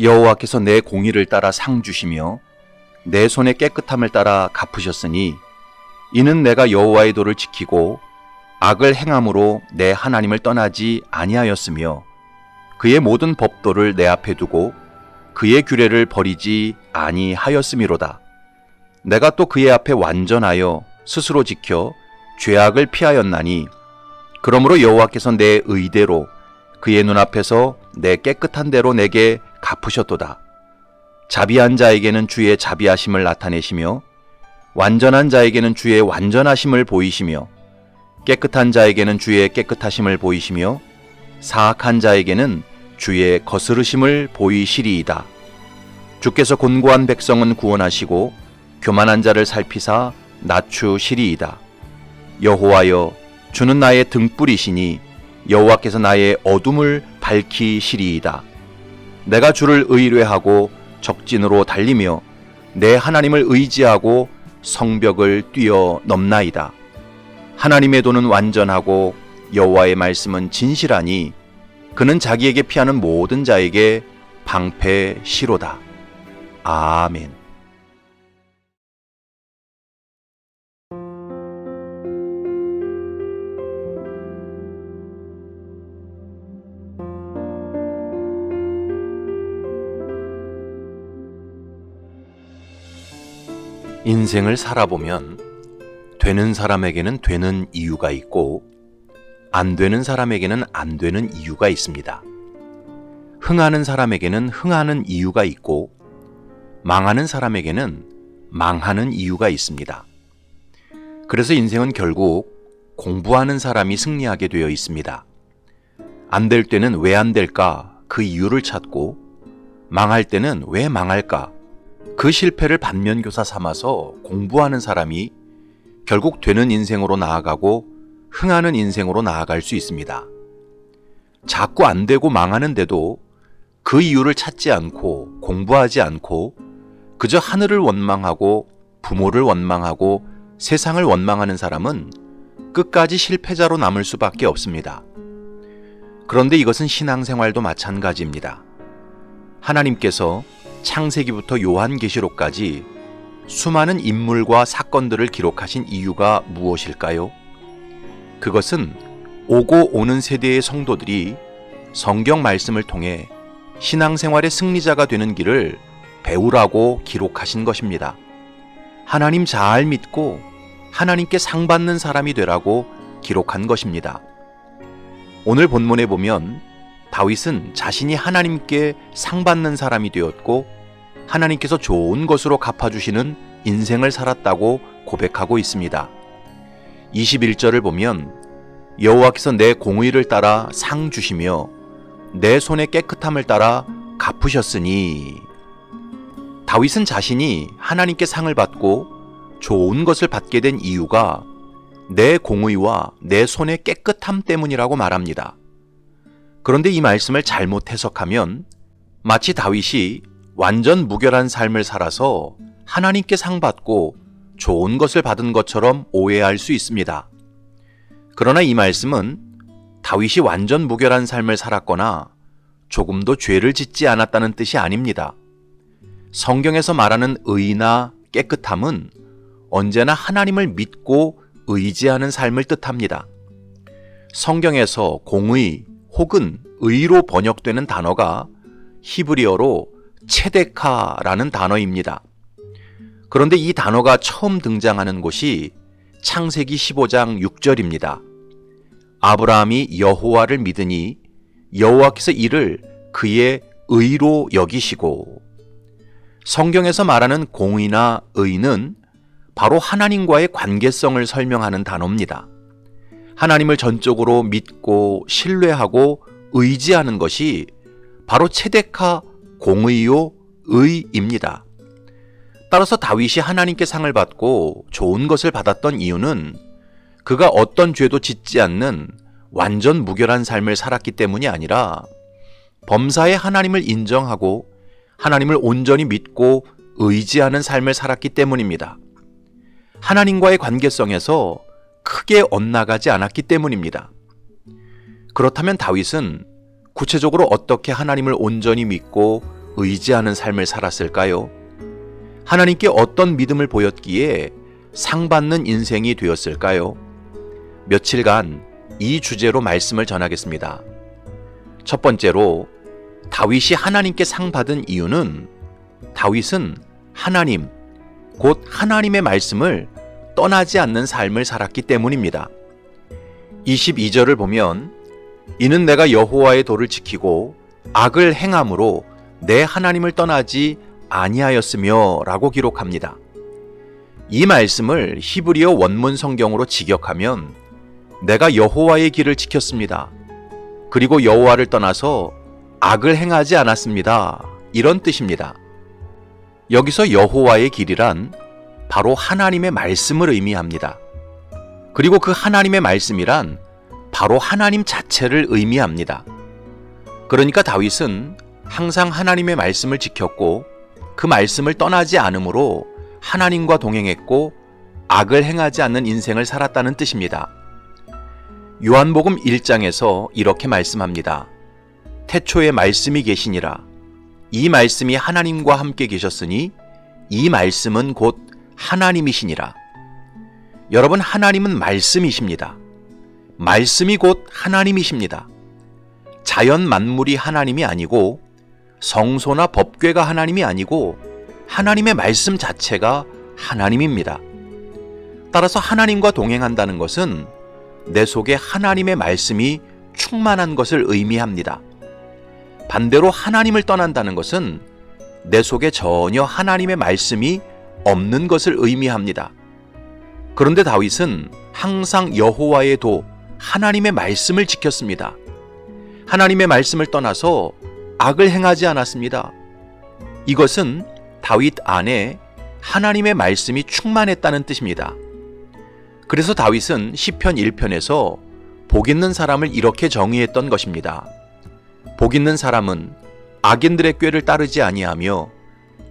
여호와께서 내 공의를 따라 상 주시며 내 손의 깨끗함을 따라 갚으셨으니 이는 내가 여호와의 도를 지키고 악을 행함으로 내 하나님을 떠나지 아니하였으며 그의 모든 법도를 내 앞에 두고 그의 규례를 버리지 아니하였음이로다. 내가 또 그의 앞에 완전하여 스스로 지켜 죄악을 피하였나니 그러므로 여호와께서 내 의대로 그의 눈앞에서 내 깨끗한 대로 내게 갚으셨도다. 자비한 자에게는 주의 자비하심을 나타내시며 완전한 자에게는 주의 완전하심을 보이시며 깨끗한 자에게는 주의 깨끗하심을 보이시며 사악한 자에게는 주의 거스르심을 보이시리이다. 주께서 곤고한 백성은 구원하시고 교만한 자를 살피사 낮추시리이다. 여호와여, 주는 나의 등불이시니 여호와께서 나의 어둠을 밝히시리이다. 내가 주를 의뢰하고 적진으로 달리며 내 하나님을 의지하고 성벽을 뛰어넘나이다. 하나님의 도는 완전하고 여호와의 말씀은 진실하니 그는 자기에게 피하는 모든 자에게 방패시로다. 아멘. 인생을 살아보면 되는 사람에게는 되는 이유가 있고 안 되는 사람에게는 안 되는 이유가 있습니다. 흥하는 사람에게는 흥하는 이유가 있고 망하는 사람에게는 망하는 이유가 있습니다. 그래서 인생은 결국 공부하는 사람이 승리하게 되어 있습니다. 안 될 때는 왜 안 될까 그 이유를 찾고 망할 때는 왜 망할까 그 실패를 반면교사 삼아서 공부하는 사람이 결국 되는 인생으로 나아가고 흥하는 인생으로 나아갈 수 있습니다. 자꾸 안 되고 망하는데도 그 이유를 찾지 않고 공부하지 않고 그저 하늘을 원망하고 부모를 원망하고 세상을 원망하는 사람은 끝까지 실패자로 남을 수밖에 없습니다. 그런데 이것은 신앙생활도 마찬가지입니다. 하나님께서 창세기부터 요한계시록까지 수많은 인물과 사건들을 기록하신 이유가 무엇일까요? 그것은 오고 오는 세대의 성도들이 성경 말씀을 통해 신앙생활의 승리자가 되는 길을 배우라고 기록하신 것입니다. 하나님 잘 믿고 하나님께 상 받는 사람이 되라고 기록한 것입니다. 오늘 본문에 보면 다윗은 자신이 하나님께 상 받는 사람이 되었고 하나님께서 좋은 것으로 갚아주시는 인생을 살았다고 고백하고 있습니다. 21절을 보면 여호와께서 내 공의를 따라 상 주시며 내 손의 깨끗함을 따라 갚으셨으니 다윗은 자신이 하나님께 상을 받고 좋은 것을 받게 된 이유가 내 공의와 내 손의 깨끗함 때문이라고 말합니다. 그런데 이 말씀을 잘못 해석하면 마치 다윗이 완전 무결한 삶을 살아서 하나님께 상 받고 좋은 것을 받은 것처럼 오해할 수 있습니다. 그러나 이 말씀은 다윗이 완전 무결한 삶을 살았거나 조금도 죄를 짓지 않았다는 뜻이 아닙니다. 성경에서 말하는 의나 깨끗함은 언제나 하나님을 믿고 의지하는 삶을 뜻합니다. 성경에서 공의 혹은 의로 번역되는 단어가 히브리어로 체데카라는 단어입니다. 그런데 이 단어가 처음 등장하는 곳이 창세기 15장 6절입니다. 아브라함이 여호와를 믿으니 여호와께서 이를 그의 의로 여기시고. 성경에서 말하는 공의나 의는 바로 하나님과의 관계성을 설명하는 단어입니다. 하나님을 전적으로 믿고 신뢰하고 의지하는 것이 바로 체데카 공의요 의입니다. 따라서 다윗이 하나님께 상을 받고 좋은 것을 받았던 이유는 그가 어떤 죄도 짓지 않는 완전 무결한 삶을 살았기 때문이 아니라 범사에 하나님을 인정하고 하나님을 온전히 믿고 의지하는 삶을 살았기 때문입니다. 하나님과의 관계성에서 크게 엇나가지 않았기 때문입니다. 그렇다면 다윗은 구체적으로 어떻게 하나님을 온전히 믿고 의지하는 삶을 살았을까요? 하나님께 어떤 믿음을 보였기에 상받는 인생이 되었을까요? 며칠간 이 주제로 말씀을 전하겠습니다. 첫 번째로, 다윗이 하나님께 상받은 이유는 다윗은 하나님, 곧 하나님의 말씀을 떠나지 않는 삶을 살았기 때문입니다. 22절을 보면 이는 내가 여호와의 도를 지키고 악을 행함으로 내 하나님을 떠나지 아니하였으며 라고 기록합니다. 이 말씀을 히브리어 원문 성경으로 직역하면 내가 여호와의 길을 지켰습니다. 그리고 여호와를 떠나서 악을 행하지 않았습니다. 이런 뜻입니다. 여기서 여호와의 길이란 바로 하나님의 말씀을 의미합니다. 그리고 그 하나님의 말씀이란 바로 하나님 자체를 의미합니다. 그러니까 다윗은 항상 하나님의 말씀을 지켰고 그 말씀을 떠나지 않으므로 하나님과 동행했고 악을 행하지 않는 인생을 살았다는 뜻입니다. 요한복음 1장에서 이렇게 말씀합니다. 태초에 말씀이 계시니라. 이 말씀이 하나님과 함께 계셨으니 이 말씀은 곧 하나님이시니라. 여러분, 하나님은 말씀이십니다. 말씀이 곧 하나님이십니다. 자연 만물이 하나님이 아니고 성소나 법궤가 하나님이 아니고 하나님의 말씀 자체가 하나님입니다. 따라서 하나님과 동행한다는 것은 내 속에 하나님의 말씀이 충만한 것을 의미합니다. 반대로 하나님을 떠난다는 것은 내 속에 전혀 하나님의 말씀이 없는 것을 의미합니다. 그런데 다윗은 항상 여호와의 도, 하나님의 말씀을 지켰습니다. 하나님의 말씀을 떠나서 악을 행하지 않았습니다. 이것은 다윗 안에 하나님의 말씀이 충만했다는 뜻입니다. 그래서 다윗은 시편 1편에서 복 있는 사람을 이렇게 정의했던 것입니다. 복 있는 사람은 악인들의 꾀를 따르지 아니하며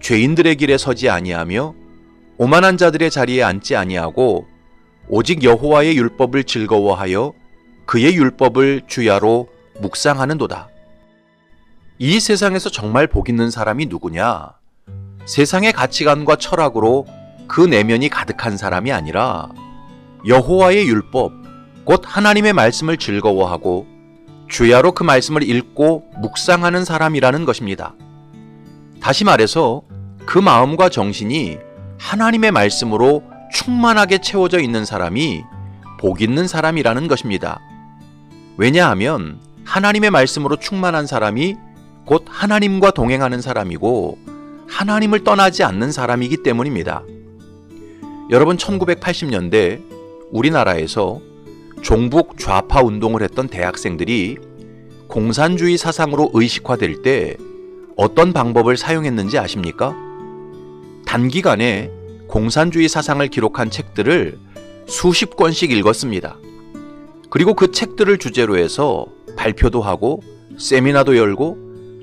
죄인들의 길에 서지 아니하며 오만한 자들의 자리에 앉지 아니하고 오직 여호와의 율법을 즐거워하여 그의 율법을 주야로 묵상하는도다. 이 세상에서 정말 복 있는 사람이 누구냐? 세상의 가치관과 철학으로 그 내면이 가득한 사람이 아니라 여호와의 율법, 곧 하나님의 말씀을 즐거워하고 주야로 그 말씀을 읽고 묵상하는 사람이라는 것입니다. 다시 말해서 그 마음과 정신이 하나님의 말씀으로 충만하게 채워져 있는 사람이 복 있는 사람이라는 것입니다. 왜냐하면 하나님의 말씀으로 충만한 사람이 곧 하나님과 동행하는 사람이고 하나님을 떠나지 않는 사람이기 때문입니다. 여러분, 1980년대 우리나라에서 종북 좌파 운동을 했던 대학생들이 공산주의 사상으로 의식화될 때 어떤 방법을 사용했는지 아십니까? 단기간에 공산주의 사상을 기록한 책들을 수십 권씩 읽었습니다. 그리고 그 책들을 주제로 해서 발표도 하고 세미나도 열고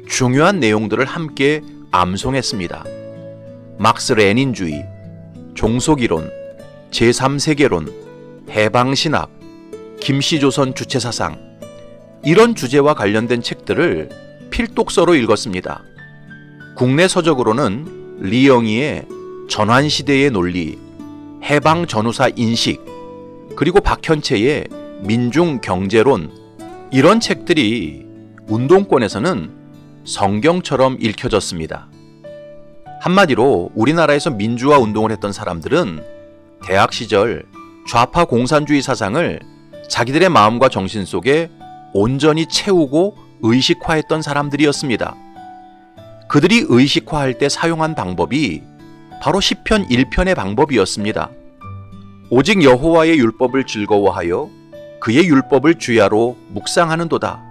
중요한 내용들을 함께 암송했습니다. 막스 레닌주의, 종속이론, 제3세계론, 해방신학, 김씨조선 주체사상, 이런 주제와 관련된 책들을 필독서로 읽었습니다. 국내 서적으로는 리영희의 전환시대의 논리, 해방전후사 인식, 그리고 박현채의 민중경제론, 이런 책들이 운동권에서는 성경처럼 읽혀졌습니다. 한마디로 우리나라에서 민주화 운동을 했던 사람들은 대학 시절 좌파 공산주의 사상을 자기들의 마음과 정신 속에 온전히 채우고 의식화했던 사람들이었습니다. 그들이 의식화할 때 사용한 방법이 바로 시편 1편의 방법이었습니다. 오직 여호와의 율법을 즐거워하여 그의 율법을 주야로 묵상하는도다.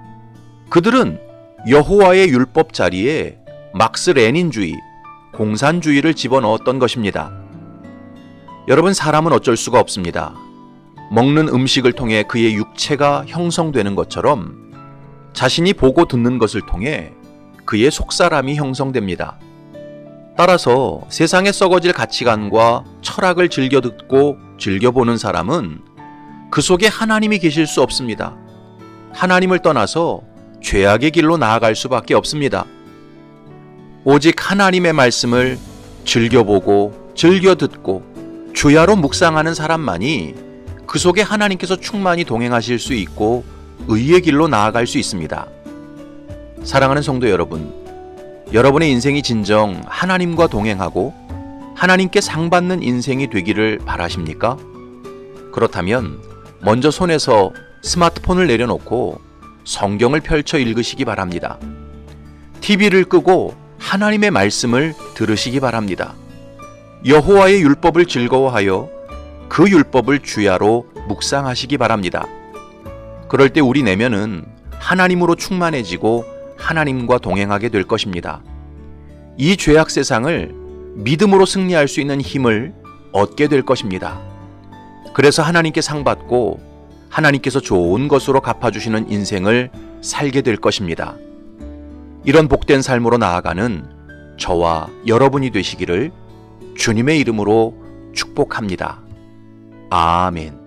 그들은 여호와의 율법 자리에 막스 레닌주의, 공산주의를 집어넣었던 것입니다. 여러분, 사람은 어쩔 수가 없습니다. 먹는 음식을 통해 그의 육체가 형성되는 것처럼 자신이 보고 듣는 것을 통해 그의 속사람이 형성됩니다. 따라서 세상에 썩어질 가치관과 철학을 즐겨 듣고 즐겨보는 사람은 그 속에 하나님이 계실 수 없습니다. 하나님을 떠나서 죄악의 길로 나아갈 수밖에 없습니다. 오직 하나님의 말씀을 즐겨보고 즐겨 듣고 주야로 묵상하는 사람만이 그 속에 하나님께서 충만히 동행하실 수 있고 의의 길로 나아갈 수 있습니다. 사랑하는 성도 여러분, 여러분의 인생이 진정 하나님과 동행하고 하나님께 상받는 인생이 되기를 바라십니까? 그렇다면 먼저 손에서 스마트폰을 내려놓고 성경을 펼쳐 읽으시기 바랍니다. TV를 끄고 하나님의 말씀을 들으시기 바랍니다. 여호와의 율법을 즐거워하여 그 율법을 주야로 묵상하시기 바랍니다. 그럴 때 우리 내면은 하나님으로 충만해지고 하나님과 동행하게 될 것입니다. 이 죄악 세상을 믿음으로 승리할 수 있는 힘을 얻게 될 것입니다. 그래서 하나님께 상받고 하나님께서 좋은 것으로 갚아주시는 인생을 살게 될 것입니다. 이런 복된 삶으로 나아가는 저와 여러분이 되시기를 주님의 이름으로 축복합니다. 아멘.